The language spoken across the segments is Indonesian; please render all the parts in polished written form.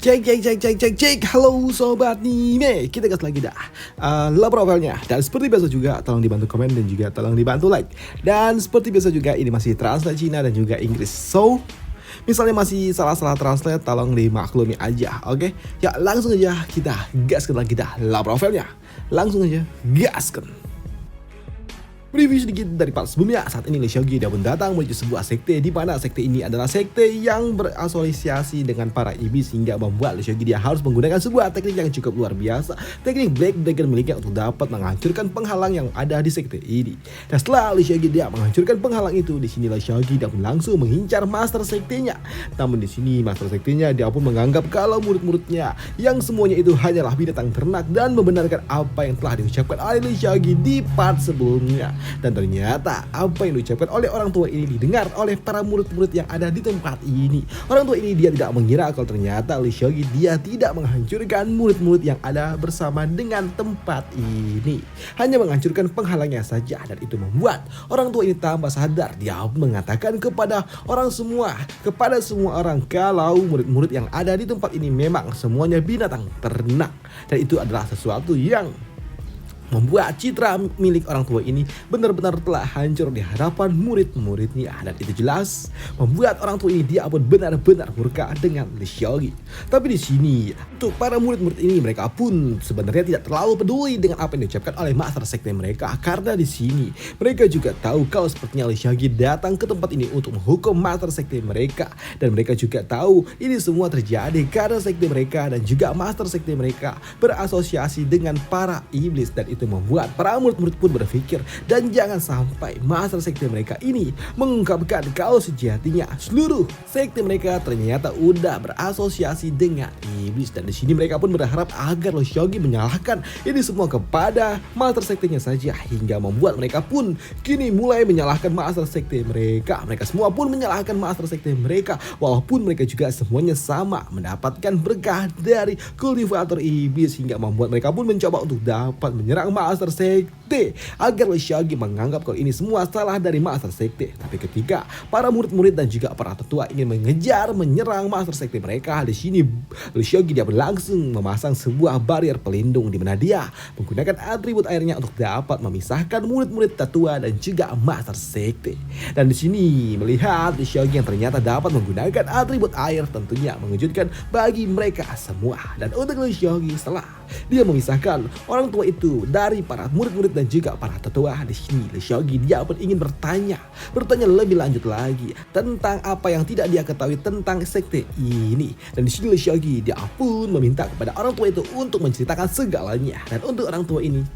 Cek. Halo sobat Nime, kita gas lagi dah. Lah profilnya. Dan seperti biasa juga, tolong dibantu komen dan juga tolong dibantu like. Dan seperti biasa juga, ini masih translate Cina dan juga Inggris. So, misalnya masih salah-salah translate, tolong dimaklumi aja, oke? Ya langsung aja kita gaskan lagi dah. Lah profilnya. Langsung aja gaskan. Review sedikit dari part sebelumnya. Saat ini Lee Seok-gi dia pun datang menuju sebuah sekte, di mana sekte ini adalah sekte yang berasosiasi dengan para iblis, hingga membuat Lee Seok-gi dia harus menggunakan sebuah teknik yang cukup luar biasa, teknik Black Dragon miliknya untuk dapat menghancurkan penghalang yang ada di sekte ini. Dan setelah Lee Seok-gi dia menghancurkan penghalang itu, di sini Lee Seok-gi dia pun langsung mengincar master sektenya. Namun di sini master sektenya dia pun menganggap kalau murid-muridnya yang semuanya itu hanyalah binatang ternak dan membenarkan apa yang telah diucapkan oleh Lee Seok-gi di part sebelumnya. Dan ternyata apa yang diucapkan oleh orang tua ini didengar oleh para murid-murid yang ada di tempat ini. Orang tua ini dia tidak mengira kalau ternyata Lee Seok-gi dia tidak menghancurkan murid-murid yang ada bersama dengan tempat ini, hanya menghancurkan penghalangnya saja. Dan itu membuat orang tua ini tambah sadar. Dia mengatakan kepada semua orang kalau murid-murid yang ada di tempat ini memang semuanya binatang ternak. Dan itu adalah sesuatu yang membuat citra milik orang tua ini benar-benar telah hancur di hadapan murid-muridnya. Dan itu jelas membuat orang tua ini dia pun benar-benar murka dengan Lee Seok-gi. Tapi di sini untuk para murid-murid ini, mereka pun sebenarnya tidak terlalu peduli dengan apa yang diucapkan oleh master sekte mereka, karena di sini mereka juga tahu kalau sepertinya Lee Seok-gi datang ke tempat ini untuk menghukum master sekte mereka. Dan mereka juga tahu ini semua terjadi karena sekte mereka dan juga master sekte mereka berasosiasi dengan para iblis. Dan itu membuat para murid-murid pun berpikir, dan jangan sampai master sekte mereka ini mengungkapkan kalau sejatinya seluruh sekte mereka ternyata udah berasosiasi dengan iblis. Dan di sini mereka pun berharap agar Lee Seok-gi menyalahkan ini semua kepada master sektenya saja, hingga membuat mereka pun kini mulai menyalahkan master sekte mereka. Mereka semua pun menyalahkan master sekte mereka, walaupun mereka juga semuanya sama mendapatkan berkah dari kultivator iblis, hingga membuat mereka pun mencoba untuk dapat menyerang master sekte agar Lee Seok-gi menganggap kalau ini semua salah dari master sekte. Tapi ketika para murid-murid dan juga para tetua ingin menyerang master sekte mereka, di sini Lee Seok-gi dia langsung memasang sebuah barrier pelindung, di mana dia menggunakan atribut airnya untuk dapat memisahkan murid-murid tetua dan juga master sekte. Dan di sini melihat Lee Seok-gi yang ternyata dapat menggunakan atribut air tentunya mengejutkan bagi mereka semua. Dan untuk Lee Seok-gi, setelah dia memisahkan orang tua itu dari para murid-murid dan juga para tetua, di sini Lee Seok-gi dia pun ingin bertanya lebih lanjut lagi tentang apa yang tidak dia ketahui tentang sekte ini. Dan di sini Lee Seok-gi dia pun meminta kepada orang tua itu untuk menceritakan segalanya. Dan untuk orang tua ini,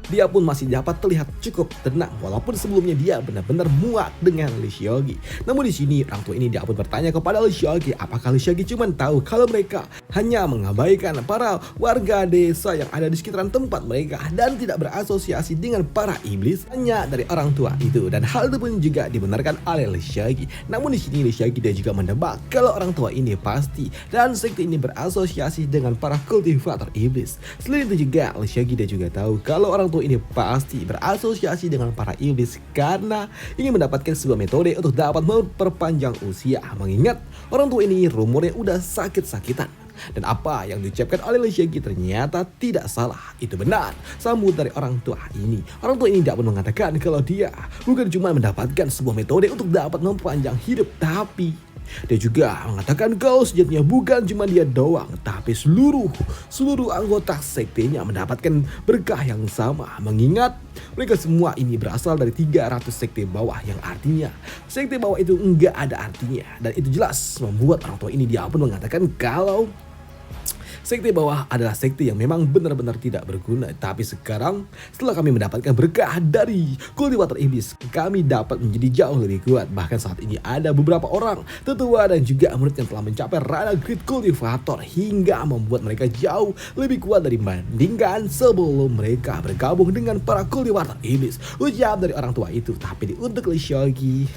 dia pun masih dapat terlihat cukup tenang, walaupun sebelumnya dia benar-benar muak dengan Lee Seok-gi. Namun di sini orang tua ini dia pun bertanya kepada Lee Seok-gi, apakah Lee Seok-gi cuma tahu kalau mereka hanya mengabaikan para warga desa yang ada di sekitaran tempat mereka dan tidak berasosiasi dengan para iblis hanya dari orang tua itu. Dan hal itu pun juga dibenarkan oleh Lee Seok-gi. Namun di sini Lee Seok-gi dia juga menebak kalau orang tua ini pasti dan sekte ini berasosiasi dengan para kultivator iblis. Selain itu juga Lee Seok-gi dia juga tahu kalau orang tua ini pasti berasosiasi dengan para iblis karena ingin mendapatkan sebuah metode untuk dapat memperpanjang usia, mengingat orang tua ini rumornya udah sakit-sakitan. Dan apa yang diucapkan oleh Lee Seok-gi ternyata tidak salah, itu benar. Sambut dari orang tua ini. Orang tua ini dapat mengatakan kalau dia bukan cuma mendapatkan sebuah metode untuk dapat memperpanjang hidup, tapi dia juga mengatakan kalau sejatinya bukan cuma dia doang, tapi seluruh anggota sektenya mendapatkan berkah yang sama, mengingat mereka semua ini berasal dari 300 sekte bawah, yang artinya sekte bawah itu enggak ada artinya. Dan itu jelas membuat orang tua ini dia pun mengatakan kalau sekte bawah adalah sekte yang memang benar-benar tidak berguna. Tapi sekarang setelah kami mendapatkan berkah dari kultivator iblis, kami dapat menjadi jauh lebih kuat. Bahkan saat ini ada beberapa orang tetua dan juga murid yang telah mencapai ranah great kultivator, hingga membuat mereka jauh lebih kuat dibandingkan sebelum mereka bergabung dengan para kultivator iblis. Ucap dari orang tua itu. Tapi untuk Lee Seok-gi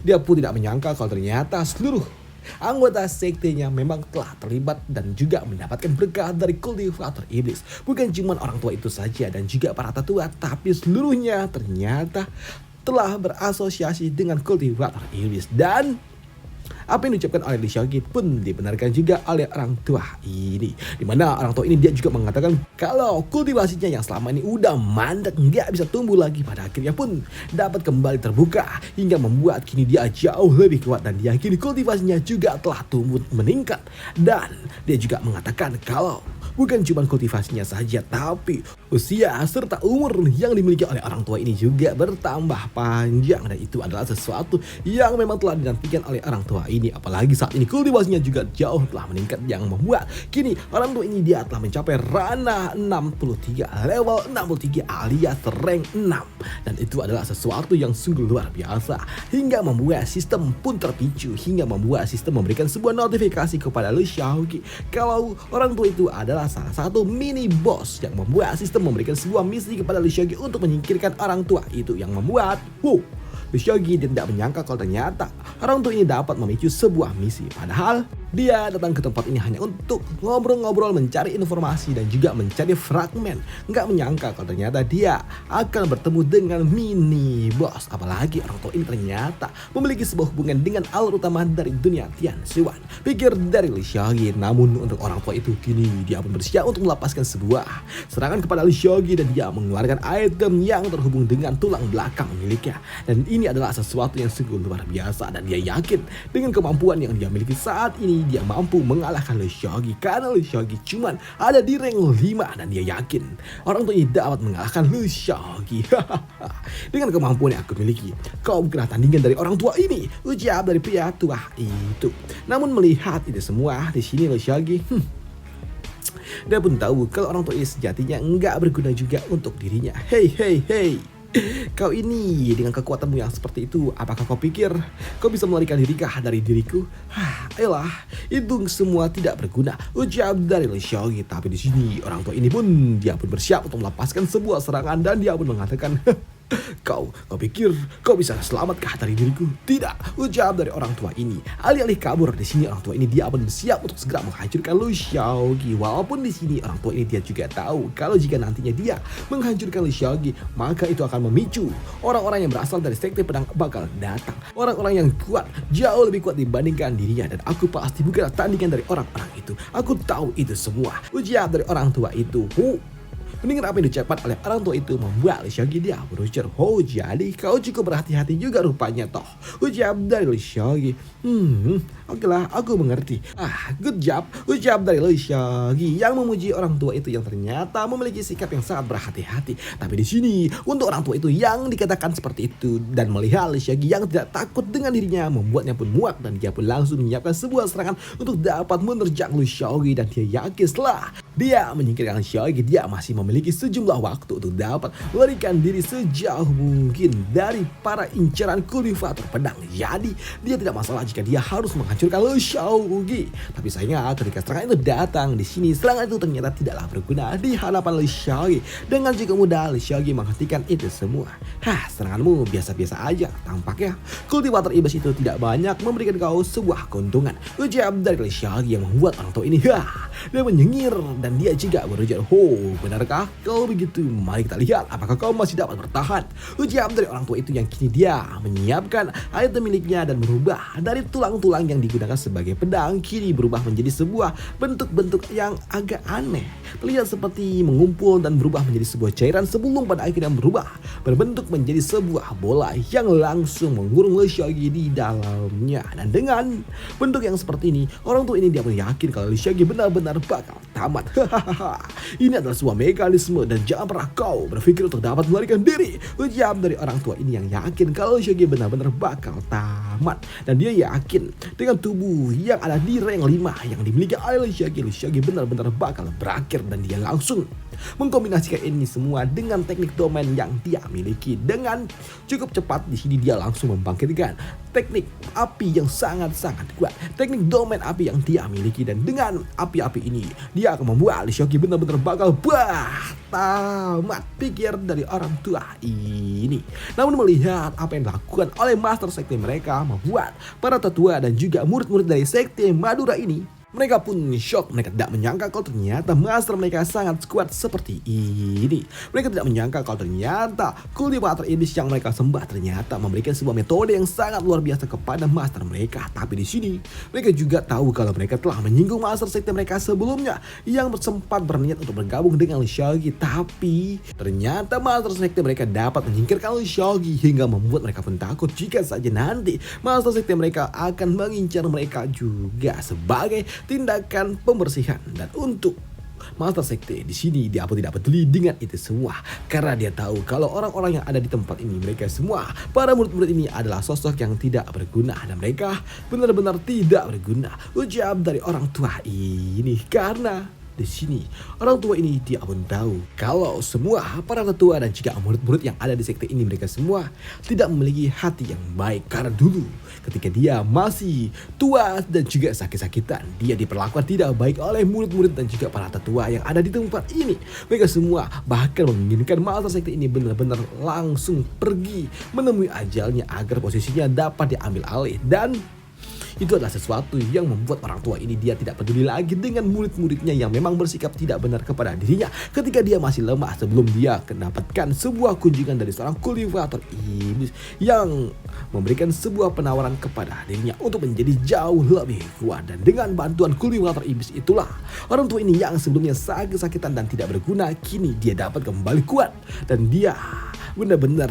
dia pun tidak menyangka kalau ternyata seluruh anggota sektenya memang telah terlibat dan juga mendapatkan berkah dari kultivator iblis. Bukan cuma orang tua itu saja dan juga para tetua, tapi seluruhnya ternyata telah berasosiasi dengan kultivator iblis. Dan Apa yang diucapkan oleh Lee Seok-gi pun dibenarkan juga oleh orang tua ini. Dimana orang tua ini dia juga mengatakan kalau kultivasinya yang selama ini udah mandek nggak bisa tumbuh lagi, pada akhirnya pun dapat kembali terbuka hingga membuat kini dia jauh lebih kuat dan dia kini kultivasinya juga telah tumbuh meningkat. Dan dia juga mengatakan kalau bukan cuma kultivasinya saja, tapi usia serta umur yang dimiliki oleh orang tua ini juga bertambah panjang. Dan itu adalah sesuatu yang memang telah dinantikan oleh orang tua ini. Apalagi saat ini kultivasinya juga jauh telah meningkat yang membuat kini orang tua ini dia telah mencapai ranah 63, level 63 alias rank 6. Dan itu adalah sesuatu yang sungguh luar biasa. Hingga membuat sistem pun terpicu, hingga membuat sistem memberikan sebuah notifikasi kepada Lee Seok-gi kalau orang tua itu adalah salah satu mini boss yang membuat sistem memberikan sebuah misi kepada Lee Seok-gi untuk menyingkirkan orang tua itu, yang membuat Lee Seok-gi tidak menyangka kalau ternyata orang tua ini dapat memicu sebuah misi. Padahal dia datang ke tempat ini hanya untuk ngobrol-ngobrol, mencari informasi dan juga mencari fragmen. Nggak menyangka kalau ternyata dia akan bertemu dengan mini boss. Apalagi orang tua ini ternyata memiliki sebuah hubungan dengan alur utama dari dunia Tian Siwan. Pikir dari Lee Seok-gi. Namun untuk orang tua itu kini dia pun bersiap untuk melepaskan sebuah serangan kepada Lee Seok-gi dan dia mengeluarkan item yang terhubung dengan tulang belakang miliknya. Dan ini adalah sesuatu yang sungguh luar biasa dan dia yakin dengan kemampuan yang dia miliki saat ini dia mampu mengalahkan Lee Seok-gi, karena Lee Seok-gi cuman ada di rank 5 dan dia yakin orang tua ini dapat mengalahkan Lee Seok-gi. Dengan kemampuan yang aku miliki, kau bukanlah tandingan dari orang tua ini, ucap dari pria tua itu. Namun melihat itu semua di sini Lee Seok-gi, dia pun tahu kalau orang tua ini sejatinya nggak berguna juga untuk dirinya. Hey, kau ini dengan kekuatanmu yang seperti itu, apakah kau pikir kau bisa melarikan diri dari diriku? Ayolah, itu semua tidak berguna, ucap dari Lee Seok-gi. Tapi di sini orang tua ini pun dia pun bersiap untuk melepaskan sebuah serangan dan dia pun mengatakan, Kau pikir kau bisa selamatkah dari diriku? Tidak, ucap dari orang tua ini. Alih-alih kabur di sini orang tua ini dia pun bersiap untuk segera menghancurkan Lee Seok-gi. Walaupun di sini orang tua ini dia juga tahu kalau jika nantinya dia menghancurkan Lee Seok-gi, maka itu akan memicu orang-orang yang berasal dari sekte pedang bakal datang. Orang-orang yang kuat, jauh lebih kuat dibandingkan dirinya, dan aku pasti bukan tandingan dari orang-orang itu. Aku tahu itu semua, ucap dari orang tua itu. Mendengar apa yang diucapkan oleh orang tua itu membuat Lee Seok-gi dia berujar, jadi kau cukup berhati-hati juga rupanya toh, ucap dari Lee Seok-gi. Oke lah, aku mengerti. Good job, ucap dari Lee Seok-gi yang memuji orang tua itu yang ternyata memiliki sikap yang sangat berhati-hati. Tapi di sini untuk orang tua itu yang dikatakan seperti itu dan melihat Lee Seok-gi yang tidak takut dengan dirinya membuatnya pun muak dan dia pun langsung menyiapkan sebuah serangan untuk dapat menerjang Lee Seok-gi. Dan dia yakin setelah dia menyingkirkan Lee Seok-gi, dia masih memiliki sejumlah waktu untuk dapat melarikan diri sejauh mungkin dari para incaran kultivator pedang. Jadi dia tidak masalah jika dia harus menghancurkan Lee Seok-gi. Tapi sayangnya ketika serangan itu datang di sini, serangan itu ternyata tidaklah berguna di hadapan Lee Seok-gi. Dengan cukup mudah Lee Seok-gi menghentikan itu semua. Seranganmu biasa-biasa aja. Tampaknya kultivator iblis itu tidak banyak memberikan kau sebuah keuntungan, ucap dari Lee Seok-gi yang membuat orang tua ini dia menyengir dan dia juga berujar, benarkah kau begitu? Mari kita lihat apakah kau masih dapat bertahan, ucap dari orang tua itu yang kini dia menyiapkan item miliknya dan berubah dari tulang-tulang yang digunakan sebagai pedang kini berubah menjadi sebuah bentuk-bentuk yang agak aneh, terlihat seperti mengumpul dan berubah menjadi sebuah cairan sebelum pada akhirnya berbentuk menjadi sebuah bola yang langsung mengurung Lee Seok-gi di dalamnya. Dan dengan bentuk yang seperti ini, orang tua ini dia pun yakin kalau Lee Seok-gi benar-benar bakal tamat. Ini adalah sebuah mekanisme dan jangan pernah kau berpikir untuk dapat melarikan diri, ucap dari orang tua ini yang yakin kalau Lee Seok-gi benar-benar bakal tamat. Dan dia yakin dengan tubuh yang ada di rank 5 yang dimiliki oleh Lee Seok-gi benar-benar bakal berakhir. Dan dia langsung mengkombinasikan ini semua dengan teknik domain yang dia miliki. Dengan cukup cepat di sini dia langsung membangkitkan teknik api yang sangat-sangat kuat, teknik domain api yang dia miliki. Dan dengan api-api ini dia akan membuat Lee Seok-gi benar-benar bakal tamat, pikir dari orang tua ini. Namun melihat apa yang dilakukan oleh master sekte mereka membuat para tetua dan juga murid-murid dari sekte Madura ini Mereka pun shock, mereka tidak menyangka kalau ternyata master mereka sangat kuat seperti ini. Mereka tidak menyangka kalau ternyata kultivator iblis yang mereka sembah ternyata memberikan sebuah metode yang sangat luar biasa kepada master mereka. Tapi di sini mereka juga tahu kalau mereka telah menyinggung master sekte mereka sebelumnya yang sempat berniat untuk bergabung dengan Shogi. Tapi ternyata master sekte mereka dapat menyingkirkan Shogi hingga membuat mereka pun takut jika saja nanti master sekte mereka akan mengincar mereka juga sebagai tindakan pembersihan. Dan untuk master sekte di sini dia pun tidak peduli dengan itu semua karena dia tahu kalau orang-orang yang ada di tempat ini mereka semua para murid-murid ini adalah sosok yang tidak berguna dan mereka benar-benar tidak berguna ujar dari orang tua ini. Karena di sini orang tua ini dia pun tahu kalau semua para tetua dan juga murid-murid yang ada di sekte ini mereka semua tidak memiliki hati yang baik karena dulu ketika dia masih tua dan juga sakit-sakitan dia diperlakukan tidak baik oleh murid-murid dan juga para tetua yang ada di tempat ini. Mereka semua bahkan menginginkan master sekte ini benar-benar langsung pergi menemui ajalnya agar posisinya dapat diambil alih. Dan itu adalah sesuatu yang membuat orang tua ini dia tidak peduli lagi dengan murid-muridnya yang memang bersikap tidak benar kepada dirinya ketika dia masih lemah sebelum dia mendapatkan sebuah kunjungan dari seorang kultivator iblis yang memberikan sebuah penawaran kepada dirinya untuk menjadi jauh lebih kuat. Dan dengan bantuan kultivator iblis itulah orang tua ini yang sebelumnya sakit-sakitan dan tidak berguna kini dia dapat kembali kuat dan dia benar-benar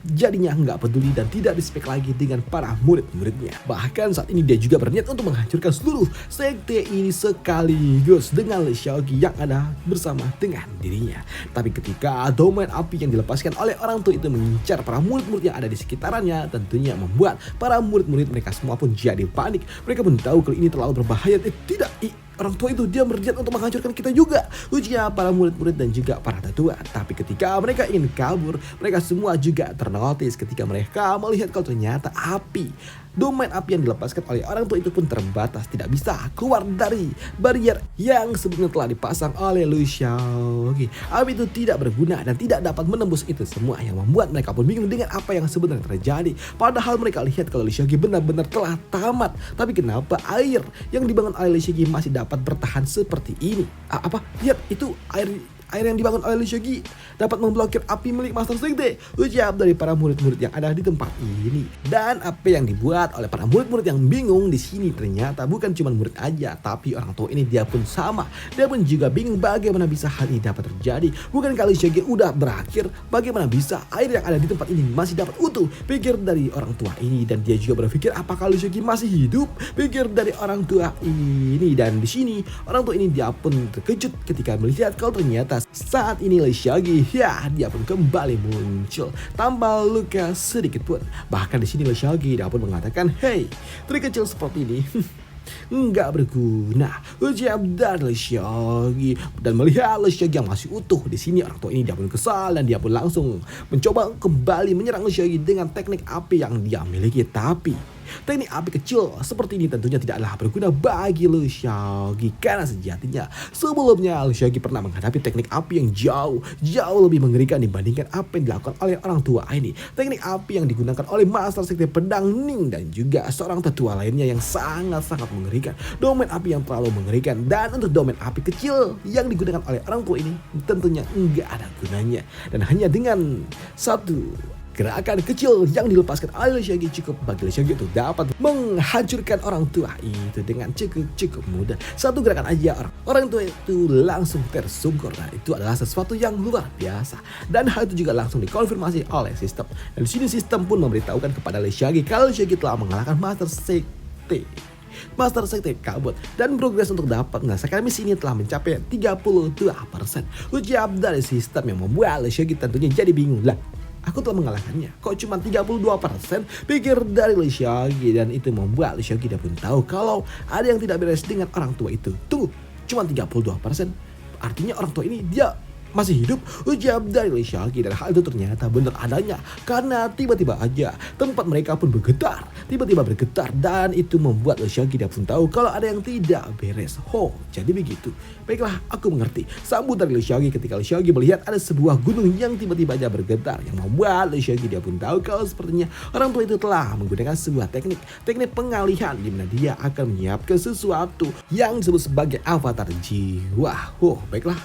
jadinya nggak peduli dan tidak respect lagi dengan para murid-muridnya. Bahkan saat ini dia juga berniat untuk menghancurkan seluruh sekte ini sekaligus dengan Shogi yang ada bersama dengan dirinya. Tapi ketika domain api yang dilepaskan oleh orang tua itu mengincar para murid-murid yang ada di sekitarannya, tentunya membuat para murid-murid mereka semua pun jadi panik. Mereka pun tahu kalau ini terlalu berbahaya. Tidak, orang tua itu dia berniat untuk menghancurkan kita juga, ujar para murid-murid dan juga para tetua. Tapi ketika mereka ingin kabur, mereka semua juga ternotis ketika mereka melihat kalau ternyata domain api yang dilepaskan oleh orang tua itu pun terbatas, tidak bisa keluar dari barrier yang sebelumnya telah dipasang oleh Lu Xiaoqi. Api itu tidak berguna dan tidak dapat menembus itu semua yang membuat mereka pun bingung dengan apa yang sebenarnya terjadi. Padahal mereka lihat kalau Lu Xiaoqi benar-benar telah tamat, tapi kenapa air yang dibangun oleh Lu Xiaoqi masih dapat bertahan seperti ini? Lihat itu air yang dibangun oleh Lu Xiaoqi dapat memblokir api milik master sekte, ujar dari para murid-murid yang ada di tempat ini. Dan apa yang dibuat oleh para murid-murid yang bingung di sini ternyata bukan cuma murid aja, tapi orang tua ini dia pun sama. Dia pun juga bingung bagaimana bisa hal ini dapat terjadi. Bukankah Lu Xiaoqi udah berakhir? Bagaimana bisa air yang ada di tempat ini masih dapat utuh? Pikir dari orang tua ini. Dan dia juga berpikir apakah Lu Xiaoqi masih hidup? Pikir dari orang tua ini. Dan di sini orang tua ini dia pun terkejut ketika melihat kalau ternyata saat ini Lu Xiaoqi dia pun kembali muncul tanpa luka sedikit pun. Bahkan di sini Lu Xiaoqi dia pun mengatakan, "Hey, trik kecil seperti ini nggak berguna," ujar dari Lu Xiaoqi. Dan melihat Lu Xiaoqi yang masih utuh di sini, orang tua ini dia pun kesal dan dia pun langsung mencoba kembali menyerang Lu Xiaoqi dengan teknik api yang dia miliki. Tapi teknik api kecil seperti ini tentunya tidaklah berguna bagi Lu Xiaoqi karena sejatinya sebelumnya Lu Xiaoqi pernah menghadapi teknik api yang jauh lebih mengerikan dibandingkan apa yang dilakukan oleh orang tua ini. Teknik api yang digunakan oleh master sekte pedang Ning dan juga seorang tetua lainnya yang sangat-sangat mengerikan. Domain api yang terlalu mengerikan. Dan untuk domain api kecil yang digunakan oleh orang tua ini tentunya enggak ada gunanya. Dan hanya dengan satu gerakan kecil yang dilepaskan oleh Lu Xiaoqi cukup bagi Lu Xiaoqi untuk dapat menghancurkan orang tua itu dengan cukup mudah. Satu gerakan aja orang tua itu langsung tersungkur. Nah, itu adalah sesuatu yang luar biasa. Dan hal itu juga langsung dikonfirmasi oleh sistem. Dan di sini sistem pun memberitahukan kepada Lu Xiaoqi kalau Lu Xiaoqi telah mengalahkan master sekte kabut dan progres untuk dapat menyelesaikan misi ini telah mencapai 32%. Ujar dari sistem yang membuat Lu Xiaoqi tentunya jadi bingung. Lah, aku telah mengalahkannya, kok cuma 32%? Pikir dari Lu Xiaoqi. Dan itu membuat Lu Xiaoqi dia pun tahu kalau ada yang tidak beres dengan orang tua itu. Tunggu, cuma 32%? Artinya orang tua ini dia masih hidup? Ujar dari Lee Seolgi, dan hal itu ternyata benar adanya karena tiba-tiba aja tempat mereka pun bergetar, tiba-tiba bergetar, dan itu membuat Lee Seolgi dia pun tahu kalau ada yang tidak beres. Oh, jadi begitu. Baiklah, aku mengerti. Sambut dari Lee Seolgi ketika Lee Seolgi melihat ada sebuah gunung yang tiba-tiba aja bergetar, yang membuat Lee Seolgi dia pun tahu kalau sepertinya orang tua itu telah menggunakan sebuah teknik pengalihan di mana dia akan menyiapkan sesuatu yang disebut sebagai avatar jiwa. Oh, baiklah.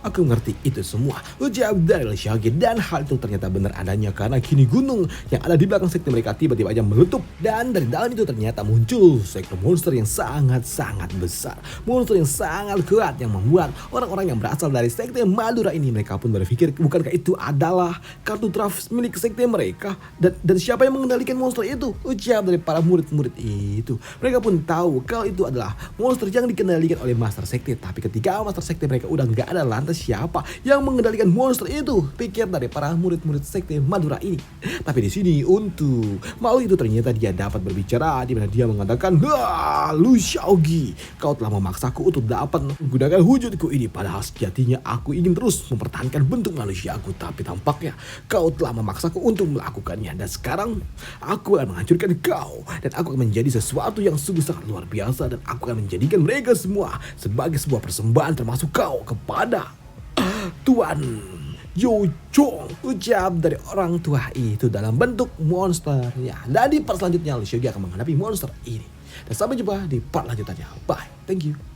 Aku mengerti itu semua, ujar dari Lee Seolgi, dan hal itu ternyata benar adanya karena kini gunung yang ada di belakang sekte mereka tiba-tiba aja meletup, dan dari dalam itu ternyata muncul sekte monster yang sangat-sangat besar, monster yang sangat kuat yang membuat orang-orang yang berasal dari sekte Madura ini mereka pun berpikir bukankah itu adalah kartu draft milik sekte mereka, dan siapa yang mengendalikan monster itu, ujar dari para murid-murid itu. Mereka pun tahu kalau itu adalah monster yang dikendalikan oleh master sekte, tapi ketika master sekte mereka udah nggak ada, lantas siapa yang mengendalikan monster itu? Pikir dari para murid-murid sekte Madura ini. Tapi di sini untuk malu itu ternyata dia dapat berbicara di mana dia mengatakan, Lu Seolgi, kau telah memaksaku untuk dapat menggunakan wujudku ini, padahal sejatinya aku ingin terus mempertahankan bentuk manusiaku, tapi tampaknya kau telah memaksaku untuk melakukannya, dan sekarang aku akan menghancurkan kau, dan aku akan menjadi sesuatu yang sungguh sangat luar biasa, dan aku akan menjadikan mereka semua sebagai sebuah persembahan termasuk kau kepada Tuan Yojong, ucap dari orang tua itu dalam bentuk monster ya. Dan di part selanjutnya Lee Seolgi akan menghadapi monster ini. Dan sampai jumpa di part lanjutannya. Bye, thank you.